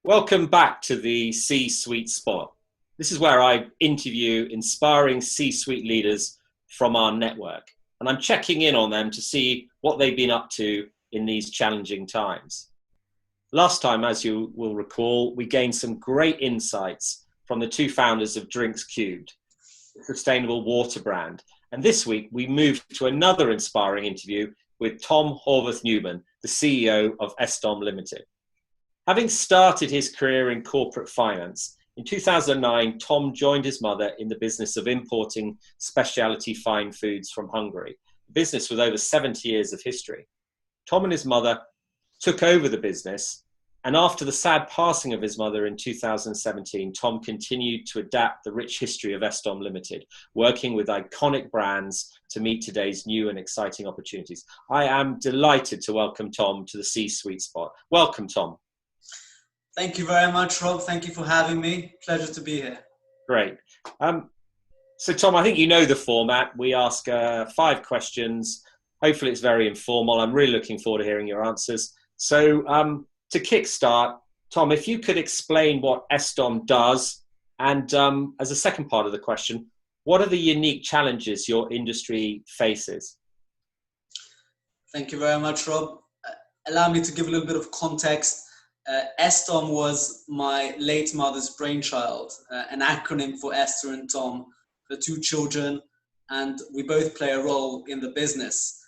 Welcome back to the C-Suite Spot. This is where I interview inspiring C-suite leaders from our network, and I'm checking in on them to see what they've been up to in these challenging times. Last time, as you will recall, we gained some great insights from the two founders of Drinks Cubed, the sustainable water brand. And this week, we moved to another inspiring interview with Tom Horvath Neumann, the CEO of Estom Ltd. Having started his career in corporate finance, in 2009, Tom joined his mother in the business of importing specialty fine foods from Hungary, a business with over 70 years of history. Tom and his mother took over the business, and after the sad passing of his mother in 2017, Tom continued to adapt the rich history of Estom Ltd, working with iconic brands to meet today's new and exciting opportunities. I am delighted to welcome Tom to the C-Suite Spot. Welcome, Tom. Thank you very much, Rob. Thank you for having me. Pleasure to be here. Great. So, Tom, I think you know the format. We ask 5 questions. Hopefully it's very informal. I'm really looking forward to hearing your answers. So, to kickstart, Tom, if you could explain what Estom does, and as a second part of the question, what are the unique challenges your industry faces? Thank you very much, Rob. Allow me to give a little bit of context. Estom was my late mother's brainchild, an acronym for Esther and Tom, the 2 children, and we both play a role in the business.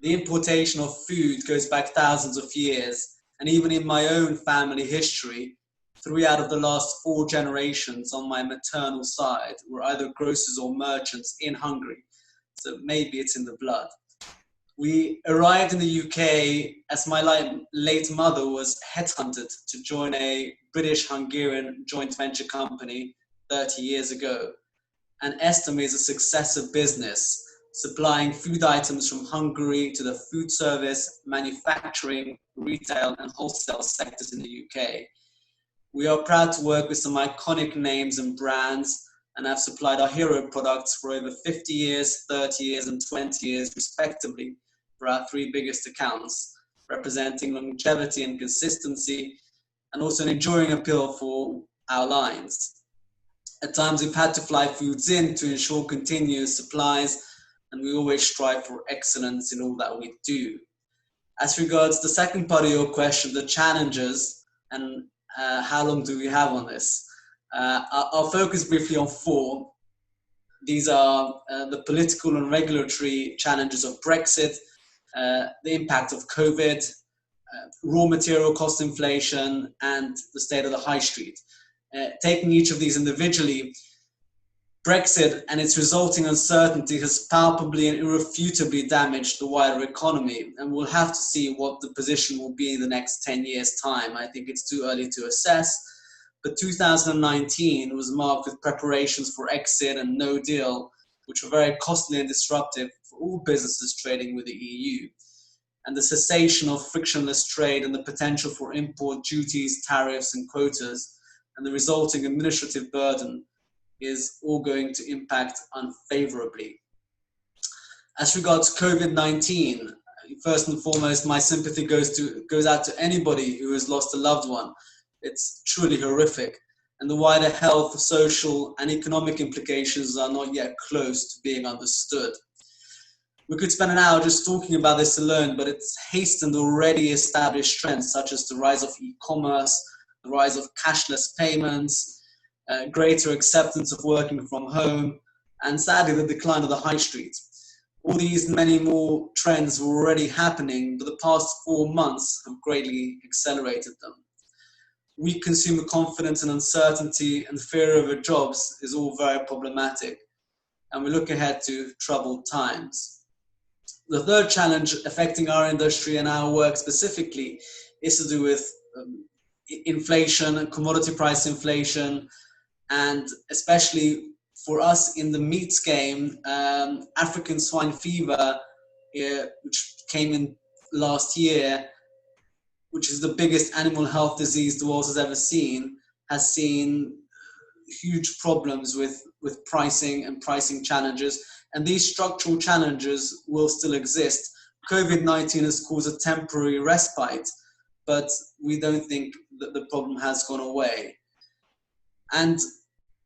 The importation of food goes back thousands of years, and even in my own family history, 3 out of the last 4 generations on my maternal side were either grocers or merchants in Hungary, so maybe it's in the blood. We arrived in the UK as my late mother was headhunted to join a British-Hungarian joint venture company 30 years ago. And Estom is a successive business, supplying food items from Hungary to the food service, manufacturing, retail and wholesale sectors in the UK. We are proud to work with some iconic names and brands, and have supplied our hero products for over 50 years, 30 years and 20 years respectively, for our 3 biggest accounts, representing longevity and consistency, and also an enduring appeal for our lines. At times we've had to fly foods in to ensure continuous supplies, and we always strive for excellence in all that we do. As regards the second part of your question, the challenges, and how long do we have on this? I'll focus briefly on 4. These are the political and regulatory challenges of Brexit, the impact of COVID, raw material cost inflation, and the state of the high street. Taking each of these individually, Brexit and its resulting uncertainty has palpably and irrefutably damaged the wider economy, and we'll have to see what the position will be in the next 10 years' time. I think it's too early to assess, but 2019 was marked with preparations for exit and no deal, which were very costly and disruptive for all businesses trading with the EU. And the cessation of frictionless trade and the potential for import duties, tariffs and quotas, and the resulting administrative burden is all going to impact unfavorably. As regards COVID-19, first and foremost, my sympathy goes out to anybody who has lost a loved one. It's truly horrific, and the wider health, social and economic implications are not yet close to being understood. We could spend an hour just talking about this alone, but it's hastened already established trends such as the rise of e-commerce, the rise of cashless payments, greater acceptance of working from home, and sadly the decline of the high street. All these many more trends were already happening, but the past 4 months have greatly accelerated them. Weak consumer confidence and uncertainty and fear over jobs is all very problematic, and we look ahead to troubled times. The third challenge affecting our industry and our work specifically is to do with inflation, commodity price inflation, and especially for us in the meats game, African swine fever, which came in last year, which is the biggest animal health disease the world has ever seen, has seen huge problems with pricing and pricing challenges. And these structural challenges will still exist. COVID-19 has caused a temporary respite, but we don't think the problem has gone away. And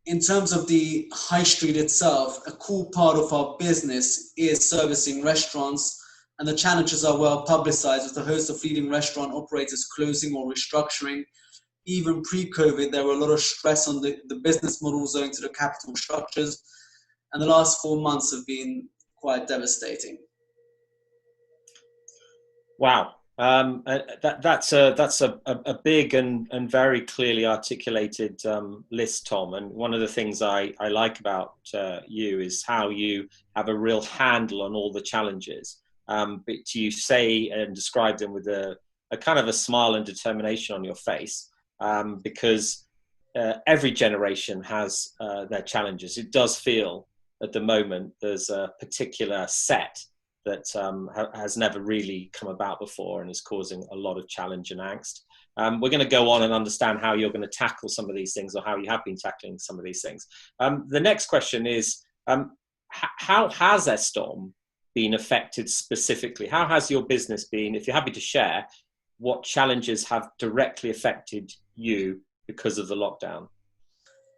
in terms of the high street itself, a core part of our business is servicing restaurants, and the challenges are well publicized, with a host of leading restaurant operators closing or restructuring. Even pre-COVID, there were a lot of stress on the business models owing to the capital structures, and the last 4 months have been quite devastating. Wow. That's a big and very clearly articulated list, Tom. And one of the things I like about you is how you have a real handle on all the challenges. But you say and describe them with a kind of a smile and determination on your face, because every generation has their challenges. It does feel at the moment there's a particular set that has never really come about before and is causing a lot of challenge and angst. We're going to go on and understand how you're going to tackle some of these things, or how you have been tackling some of these things. The next question is, how has Estom been affected specifically? How has your business been, if you're happy to share, what challenges have directly affected you because of the lockdown?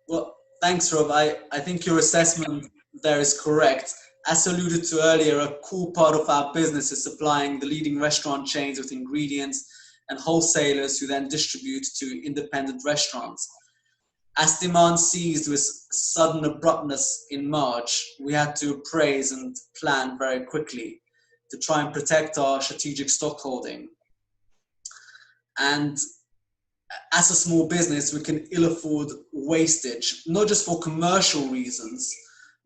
Well, thanks, Rob. I think your assessment there is correct. As alluded to earlier, a core part of our business is supplying the leading restaurant chains with ingredients and wholesalers who then distribute to independent restaurants. As demand ceased with sudden abruptness in March, we had to appraise and plan very quickly to try and protect our strategic stock holding. And as a small business, we can ill afford wastage, not just for commercial reasons,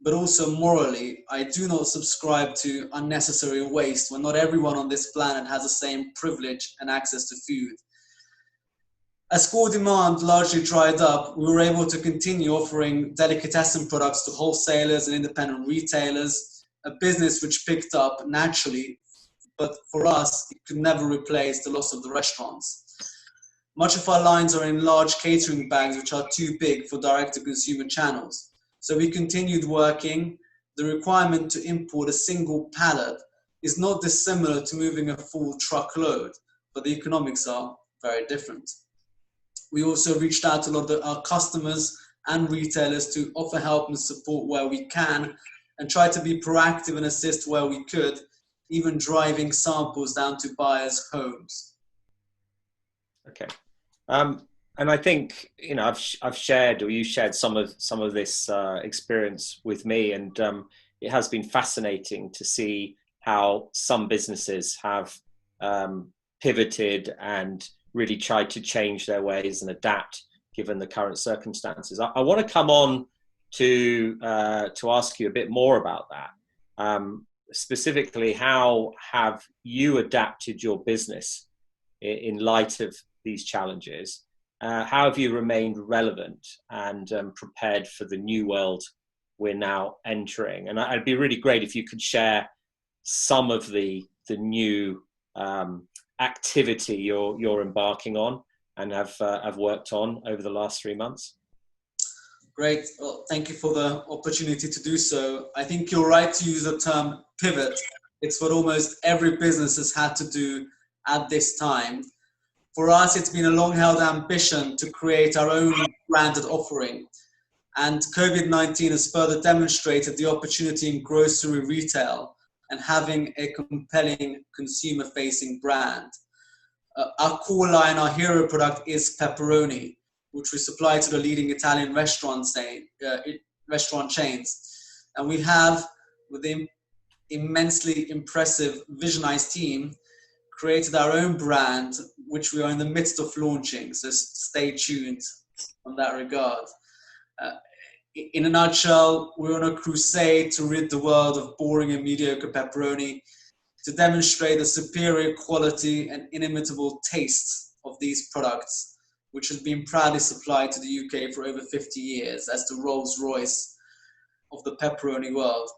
but also morally. I do not subscribe to unnecessary waste when not everyone on this planet has the same privilege and access to food. As core demand largely dried up, we were able to continue offering delicatessen products to wholesalers and independent retailers, a business which picked up naturally, but for us, it could never replace the loss of the restaurants. Much of our lines are in large catering bags, which are too big for direct-to-consumer channels. So we continued working. The requirement to import a single pallet is not dissimilar to moving a full truckload, but the economics are very different. We also reached out to a lot of our customers and retailers to offer help and support where we can, and try to be proactive and assist where we could, even driving samples down to buyers' homes. Okay. And I think, you know, I've shared, or you shared some of this experience with me, and it has been fascinating to see how some businesses have pivoted and really tried to change their ways and adapt given the current circumstances. I want to come on to ask you a bit more about that. Specifically, how have you adapted your business in light of these challenges? How have you remained relevant and prepared for the new world we're now entering? And it'd be really great if you could share some of the new activity you're embarking on and have worked on over the last 3 months. Great. Well, thank you for the opportunity to do so. I think you're right to use the term pivot. It's what almost every business has had to do at this time. For us, it's been a long-held ambition to create our own branded offering. And COVID-19 has further demonstrated the opportunity in grocery retail and having a compelling consumer-facing brand. Our core line, our hero product, is pepperoni, which we supply to the leading Italian restaurant chains. And we have, with the immensely impressive visionized team, created our own brand, which we are in the midst of launching. So stay tuned on that regard. In a nutshell, we're on a crusade to rid the world of boring and mediocre pepperoni, to demonstrate the superior quality and inimitable taste of these products, which has been proudly supplied to the UK for over 50 years as the Rolls-Royce of the pepperoni world.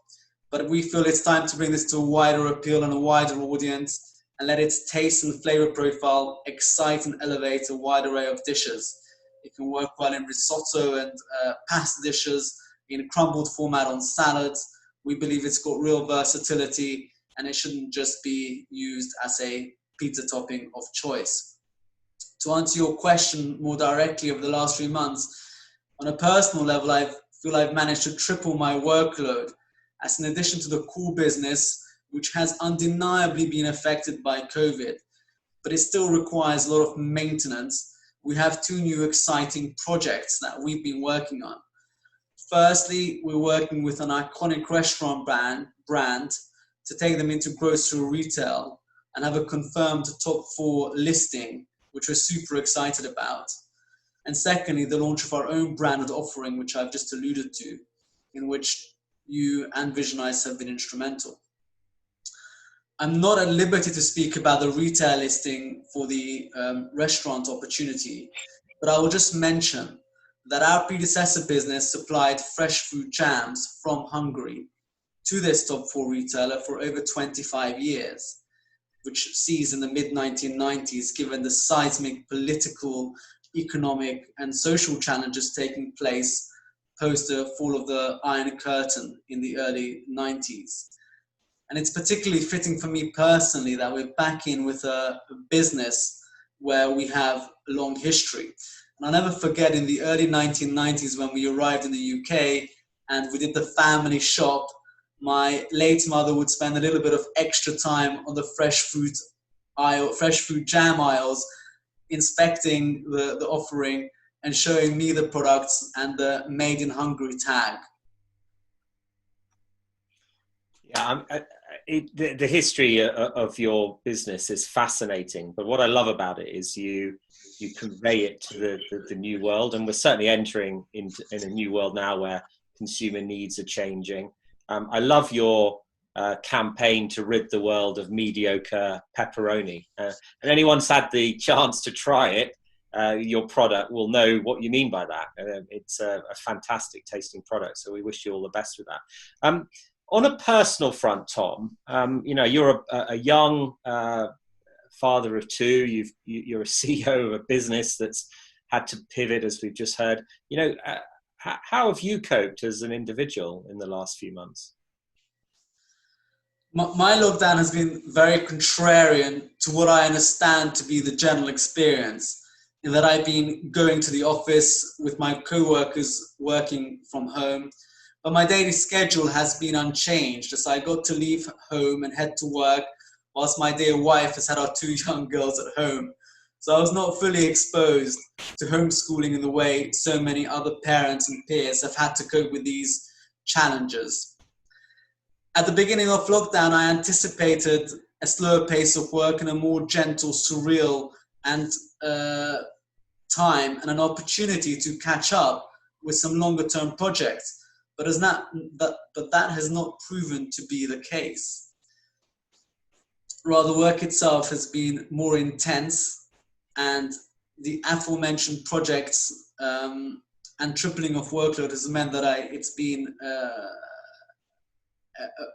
But we feel it's time to bring this to a wider appeal and a wider audience, and let its taste and flavor profile excite and elevate a wide array of dishes. It can work well in risotto and pasta dishes, in crumbled format on salads. We believe it's got real versatility, and it shouldn't just be used as a pizza topping of choice. to answer your question more directly, over the last 3 months, on a personal level, I feel I've managed to triple my workload, as in addition to the core business, which has undeniably been affected by COVID, but it still requires a lot of maintenance. We have 2 new exciting projects that we've been working on. Firstly, we're working with an iconic restaurant brand to take them into grocery retail and have a confirmed top 4 listing, which we're super excited about. And secondly, the launch of our own branded offering, which I've just alluded to, in which you and Visionize have been instrumental. I'm not at liberty to speak about the retail listing for the restaurant opportunity, but I will just mention that our predecessor business supplied fresh fruit jams from Hungary to this top 4 retailer for over 25 years, which ceased in the mid-1990s, given the seismic political, economic, and social challenges taking place post the fall of the Iron Curtain in the early 90s. And it's particularly fitting for me personally that we're back in with a business where we have a long history. And I'll never forget in the early 1990s when we arrived in the UK and we did the family shop, my late mother would spend a little bit of extra time on the fresh fruit jam aisles, inspecting the offering and showing me the products and the Made in Hungary tag. Yeah, the history of your business is fascinating, but what I love about it is you convey it to the new world, and we're certainly entering in a new world now where consumer needs are changing. I love your campaign to rid the world of mediocre pepperoni, and anyone's had the chance to try it, your product will know what you mean by that. It's a fantastic tasting product, so we wish you all the best with that. On a personal front, Tom, you're a young father of 2. You're a CEO of a business that's had to pivot, as we've just heard. How have you coped as an individual in the last few months? My lockdown has been very contrarian to what I understand to be the general experience, in that I've been going to the office with my co-workers working from home, but my daily schedule has been unchanged as I got to leave home and head to work whilst my dear wife has had our 2 young girls at home. So I was not fully exposed to homeschooling in the way so many other parents and peers have had to cope with these challenges. At the beginning of lockdown, I anticipated a slower pace of work and a more gentle, surreal and time and an opportunity to catch up with some longer term projects. But that has not proven to be the case. Rather, work itself has been more intense, and the aforementioned projects and tripling of workload has meant that it's been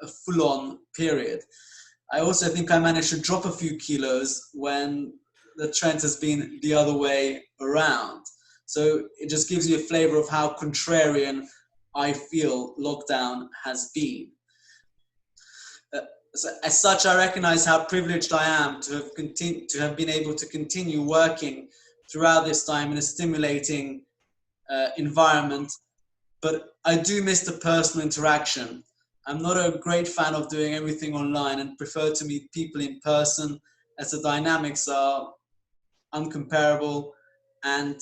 a full-on period. I also think I managed to drop a few kilos when the trend has been the other way around. So it just gives you a flavor of how contrarian I feel lockdown has been. So as such, I recognize how privileged I am to have been able to continue working throughout this time in a stimulating environment. But I do miss the personal interaction. I'm not a great fan of doing everything online and prefer to meet people in person, as the dynamics are uncomparable, and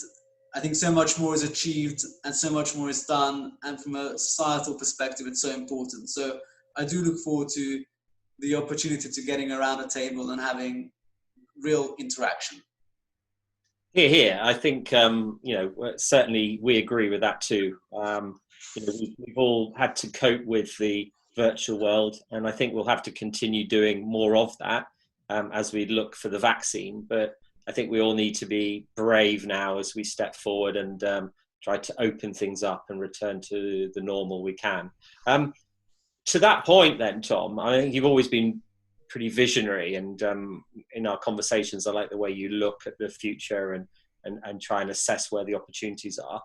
I think so much more is achieved and so much more is done, and from a societal perspective it's so important. So I do look forward to the opportunity to getting around a table and having real interaction. Here. I think certainly we agree with that too. We've all had to cope with the virtual world, and I think we'll have to continue doing more of that as we look for the vaccine. But I think we all need to be brave now as we step forward and try to open things up and return to the normal we can. To that point then, Tom, I think you've always been pretty visionary, and in our conversations I like the way you look at the future and try and assess where the opportunities are.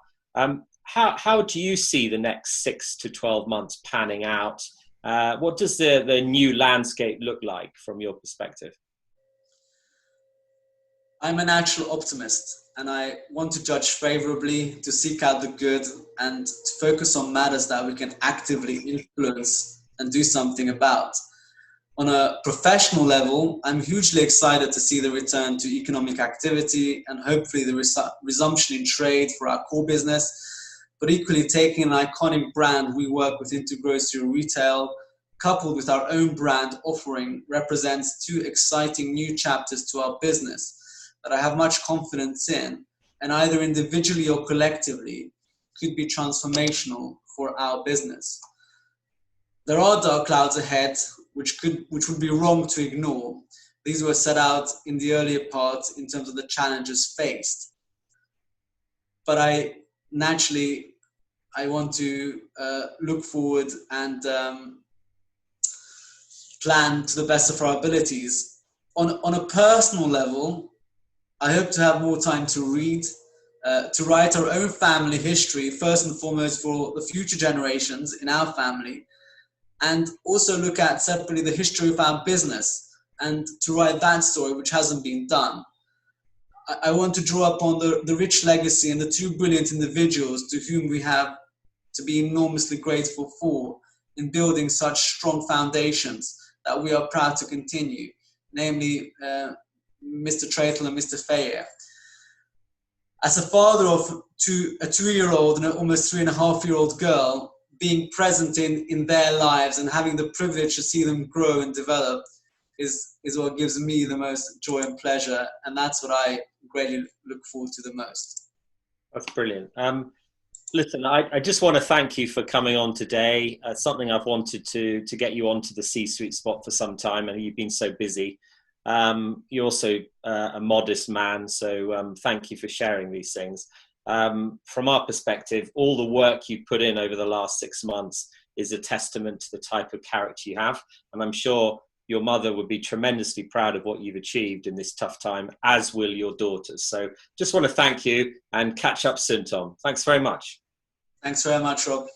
How do you see the next 6 to 12 months panning out? What does the new landscape look like from your perspective? I'm a natural optimist, and I want to judge favorably, to seek out the good, and to focus on matters that we can actively influence and do something about. On a professional level, I'm hugely excited to see the return to economic activity and hopefully the resumption in trade for our core business, but equally taking an iconic brand we work with into grocery retail, coupled with our own brand offering, represents two exciting new chapters to our business that I have much confidence in, and either individually or collectively could be transformational for our business. There are dark clouds ahead, which would be wrong to ignore. These were set out in the earlier part in terms of the challenges faced. But I want to look forward and plan to the best of our abilities. On a personal level, I hope to have more time to read, to write our own family history, first and foremost for the future generations in our family, and also look at separately the history of our business and to write that story, which hasn't been done. I want to draw upon the rich legacy and the two brilliant individuals to whom we have to be enormously grateful for in building such strong foundations that we are proud to continue, namely Mr. Traitle and Mr. Fayer. As a father of a 2-year-old and an almost 3.5-year-old girl, being present in their lives and having the privilege to see them grow and develop is what gives me the most joy and pleasure, and that's what I greatly look forward to the most. That's brilliant. Listen, I just want to thank you for coming on today. Something I've wanted to get you onto the C-suite spot for some time, and you've been so busy. You're also a modest man, so thank you for sharing these things. From our perspective, all the work you've put in over the last 6 months is a testament to the type of character you have, and I'm sure your mother would be tremendously proud of what you've achieved in this tough time, as will your daughters. So just want to thank you and catch up soon, Tom. Thanks very much. Thanks very much, Rob.